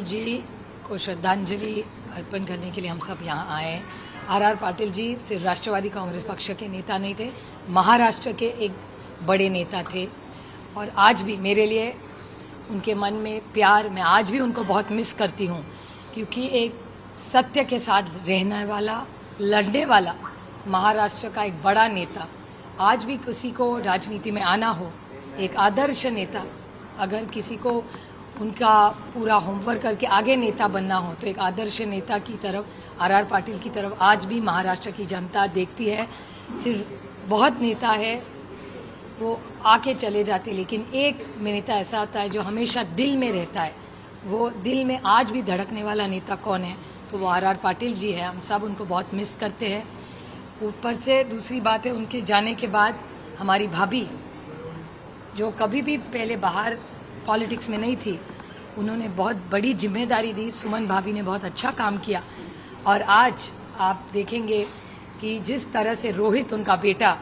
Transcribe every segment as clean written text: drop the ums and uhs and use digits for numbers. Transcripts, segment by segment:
जी को श्रद्धांजलि अर्पण करने के लिए हम सब यहाँ आए हैं। आर पाटिल जी सिर्फ राष्ट्रवादी कांग्रेस पक्ष के नेता नहीं थे, महाराष्ट्र के एक बड़े नेता थे और आज भी मेरे लिए उनके मन में प्यार, मैं आज भी उनको बहुत मिस करती हूँ क्योंकि एक सत्य के साथ रहने वाला, लड़ने वाला महाराष्ट्र का एक बड़ा नेता। आज भी किसी को राजनीति में आना हो, एक आदर्श नेता, अगर किसी को उनका पूरा होमवर्क करके आगे नेता बनना हो तो एक आदर्श नेता की तरफ, आर पाटिल की तरफ आज भी महाराष्ट्र की जनता देखती है। सिर्फ बहुत नेता है वो आके चले जाते, लेकिन एक नेता ऐसा होता है जो हमेशा दिल में रहता है। वो दिल में आज भी धड़कने वाला नेता कौन है तो वो आर पाटिल जी है। हम सब उनको बहुत मिस करते हैं। ऊपर से दूसरी बात है, उनके जाने के बाद हमारी भाभी जो कभी भी पहले बाहर पॉलिटिक्स में नहीं थी, उन्होंने बहुत बड़ी जिम्मेदारी दी। सुमन भाभी ने बहुत अच्छा काम किया और आज आप देखेंगे कि जिस तरह से रोहित, उनका बेटा,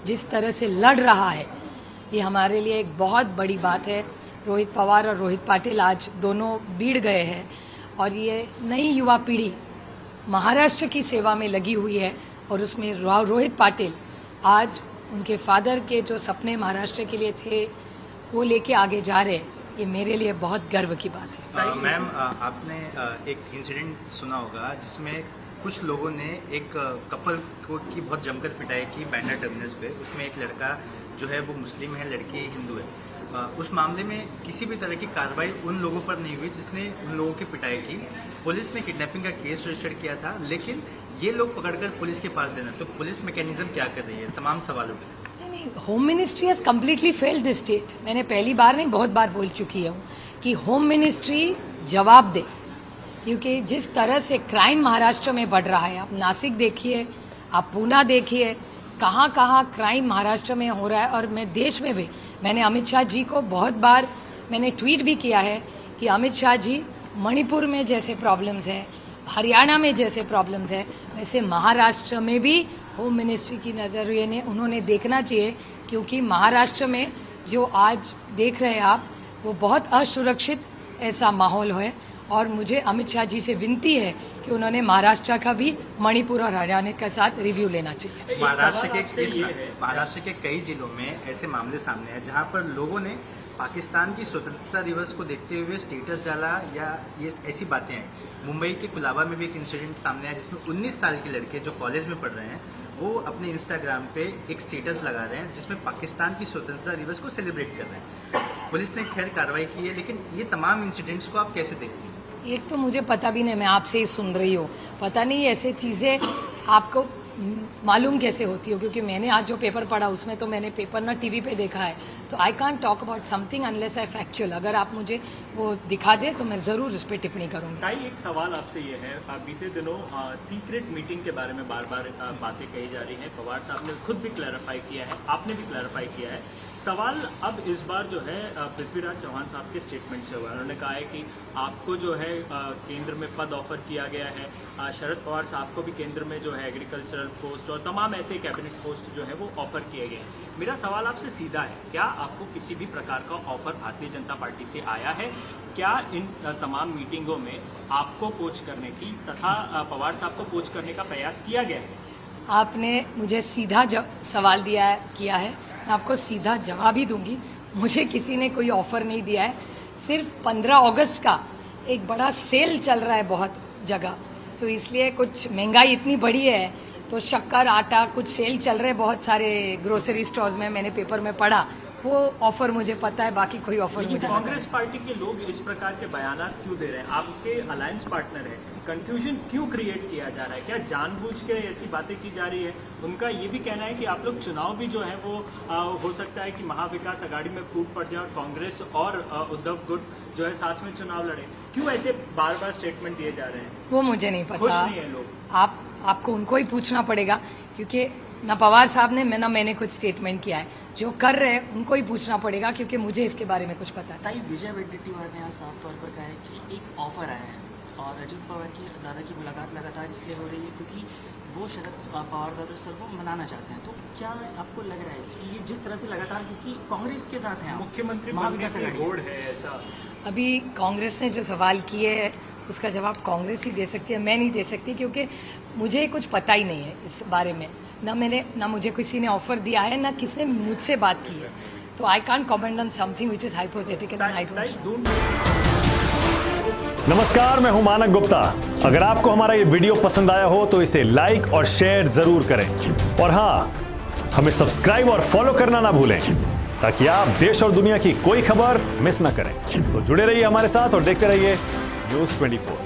जिस तरह से लड़ रहा है, ये हमारे लिए एक बहुत बड़ी बात है। रोहित पवार और रोहित पाटिल आज दोनों भिड़ गए हैं और ये नई युवा पीढ़ी महाराष्ट्र की सेवा में लगी हुई है और उसमें रोहित पाटिल आज उनके फादर के जो सपने महाराष्ट्र के लिए थे वो लेके आगे जा रहे हैं। ये मेरे लिए बहुत गर्व की बात है। मैम, आपने एक इंसिडेंट सुना होगा जिसमें कुछ लोगों ने एक कपल को की बहुत जमकर पिटाई की बैंड्रा टर्मिनस पे। उसमें एक लड़का जो है वो मुस्लिम है, लड़की हिंदू है। उस मामले में किसी भी तरह की कार्रवाई उन लोगों पर नहीं हुई जिसने उन लोगों की पिटाई की। पुलिस ने किडनैपिंग का केस रजिस्टर किया था, लेकिन ये लोग पकड़कर पुलिस के पास देना, तो पुलिस मैकेनिज्म क्या कर रही है? तमाम सवालों के home ministry has completely failed this state. मैंने पहली बार नहीं, बहुत बार बोल चुकी हूँ कि होम मिनिस्ट्री जवाब दे, क्योंकि जिस तरह से क्राइम महाराष्ट्र में बढ़ रहा है, आप नासिक देखिए, आप पूना देखिए, कहाँ कहाँ क्राइम महाराष्ट्र में हो रहा है। और मैं देश में भी, मैंने अमित शाह जी को बहुत बार मैंने ट्वीट भी किया है कि अमित शाह जी, मणिपुर में जैसे प्रॉब्लम्स है, हरियाणा में जैसे प्रॉब्लम्स है, वैसे महाराष्ट्र में भी होम मिनिस्ट्री की नज़रिए ने उन्होंने देखना चाहिए, क्योंकि महाराष्ट्र में जो आज देख रहे हैं आप, वो बहुत असुरक्षित ऐसा माहौल है। और मुझे अमित शाह जी से विनती है कि उन्होंने महाराष्ट्र का भी मणिपुर और हरियाणा के साथ रिव्यू लेना चाहिए। महाराष्ट्र के कई जिलों में ऐसे मामले सामने हैं जहां पर लोगों ने पाकिस्तान की स्वतंत्रता दिवस को देखते हुए स्टेटस डाला या ये ऐसी बातें हैं। मुंबई के कुलाबा में भी एक इंसिडेंट सामने आया जिसमें 19 साल के लड़के जो कॉलेज में पढ़ रहे हैं वो अपने इंस्टाग्राम पे एक स्टेटस लगा रहे हैं जिसमें पाकिस्तान की स्वतंत्रता दिवस को सेलिब्रेट कर रहे हैं। पुलिस ने खैर कार्रवाई की है, लेकिन ये तमाम इंसिडेंट्स को आप कैसे देखते हैं? एक तो मुझे पता भी नहीं, मैं आपसे ही सुन रही हूँ, पता नहीं ऐसे चीज़ें आपको मालूम कैसे होती हो, क्योंकि मैंने आज जो पेपर पढ़ा उसमें तो मैंने पेपर ना टीवी पे देखा है, तो I can't talk about something unless I factual. अगर आप मुझे वो दिखा दे तो मैं ज़रूर इस पर टिप्पणी करूँगी। ताई, एक सवाल आपसे ये है, बीते दिनों सीक्रेट मीटिंग के बारे में बार बार बातें कही जा रही हैं। पवार साहब ने खुद भी क्लैरिफाई किया है, आपने भी क्लैरिफाई किया है। सवाल अब इस बार जो है पृथ्वीराज चौहान साहब के स्टेटमेंट से हुआ है। उन्होंने कहा है कि आपको जो है केंद्र में पद ऑफर किया गया है, शरद पवार साहब को भी केंद्र में जो है एग्रीकल्चरल पोस्ट और तमाम ऐसे कैबिनेट पोस्ट जो है वो ऑफर किए गए हैं। मेरा सवाल आपसे सीधा है, क्या आपको किसी भी प्रकार का ऑफर भारतीय जनता पार्टी से आया है? क्या इन तमाम मीटिंगों में आपको कोच करने की तथा पवार साहब को कोच करने का प्रयास किया गया है? आपने मुझे सीधा सवाल किया है, मैं आपको सीधा जवाब ही दूंगी। मुझे किसी ने कोई ऑफर नहीं दिया है। सिर्फ 15 अगस्त का एक बड़ा सेल चल रहा है बहुत जगह, तो इसलिए कुछ महंगाई इतनी बढ़ी है तो शक्कर, आटा, कुछ सेल चल रहे हैं बहुत सारे ग्रोसरी स्टोर्स में, मैंने पेपर में पढ़ा। वो ऑफर मुझे पता है, बाकी कोई ऑफर मुझे पता है। कांग्रेस पार्टी के लोग इस प्रकार के बयानात क्यों दे रहे हैं? आपके अलायंस पार्टनर है, कंफ्यूजन क्यों क्रिएट किया जा रहा है? क्या जानबूझ के ऐसी बातें की जा रही है? उनका ये भी कहना है कि आप लोग चुनाव भी जो है वो हो सकता है कि महाविकास अघाड़ी में फूट पड़ जाए और कांग्रेस और उद्धव गुट जो है साथ में चुनाव लड़े। क्यों ऐसे बार बार स्टेटमेंट दिए जा रहे हैं? वो मुझे नहीं पता, खुश नहीं है लोग। आपको उनको ही पूछना पड़ेगा, क्योंकि ना पवार साहब ने ना मैंने कुछ स्टेटमेंट किया है। जो कर रहे हैं उनको ही पूछना पड़ेगा, क्योंकि मुझे इसके बारे में कुछ पता है। ताई, विजय वडेट्टीवार ने आज साफ तौर पर कहा है कि एक ऑफर आया है और अजित पवार की दादा की मुलाकात लगातार इसलिए हो रही है क्योंकि वो शरद पवार दादा सर को मनाना चाहते हैं। तो क्या आपको लग रहा है कि ये जिस तरह से लगातार, क्योंकि कांग्रेस के साथ हैं, मुख्यमंत्री महाविकास अघाड़ी है ऐसा अभी कांग्रेस ने जो सवाल किए है उसका जवाब कांग्रेस ही दे सकती है, मैं नहीं दे सकती, क्योंकि मुझे कुछ पता ही नहीं है इस बारे में। ना मुझे किसी ने ऑफर दिया है, ना किसी ने मुझसे बात की है, तो I can't comment on something which is hypothetical and I don't know. नमस्कार, मैं हूं मानक गुप्ता। अगर आपको हमारा ये वीडियो पसंद आया हो तो इसे लाइक और शेयर जरूर करें, और हाँ, हमें सब्सक्राइब और फॉलो करना ना भूलें ताकि आप देश और दुनिया की कोई खबर मिस ना करें। तो जुड़े रहिए हमारे साथ और देखते रहिए न्यूज़ 24।